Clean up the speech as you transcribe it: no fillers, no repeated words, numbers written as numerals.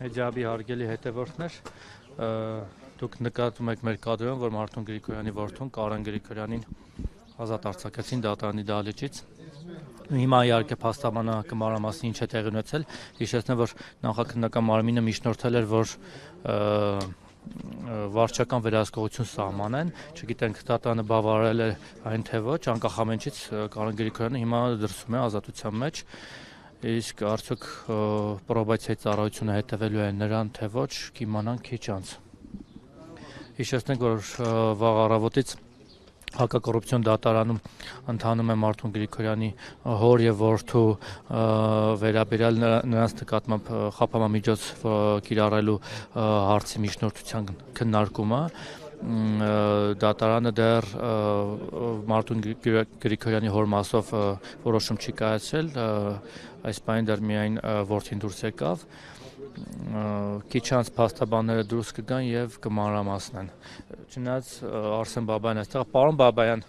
Մեջաբի հարգելի հետևորդներ, դուք նկատում եք մեր կադրում, որ Մարտուն Գրիգորյանի որդուն Կարեն Գրիգորյանին ազատ արձակեցին դատարանի դահլիճից։ Հիմա իհարկե փաստաբանական մանրամասն ինչ է տեղի ունեցել, հիշեցնեմ, որ նախաքննական մարմինը միջնորդել էր, որ վարչական վերահսկողություն սահմանեն, չգիտենք դատարանը բավարարել է այն թե ոչ, անկախ ամենից Կարեն Գրիգորյանը հիմա դրսում է ազատության մեջ, իսկ արդյոք պրոբացիայի ծառայությունը հետևելու է նրան թե ոչ, կիմանանք քիչ անց։ Հիշեցնենք, որ վաղ առավոտից հակակոռուպցիոն դատարանում ընթանում է Մարտուն Գրիգորյանի հոր եւ որդու վերաբերյալ նրանց նկատմամբ խափանամիջոց կիրառելու հարցի միջնորդության քննարկումը։ Դատարանը դեռ Մարտուն Գրիգորյանի հոր մասով որոշում չի կայացրել, այս պահին դեռ միայն որդին դուրս եկավ, քիչ անց փաստաբանները դուրս կգան եւ կմանրամասնեն։ Չնայած Արսեն Բաբայան այստեղ, պարոն Բաբայան,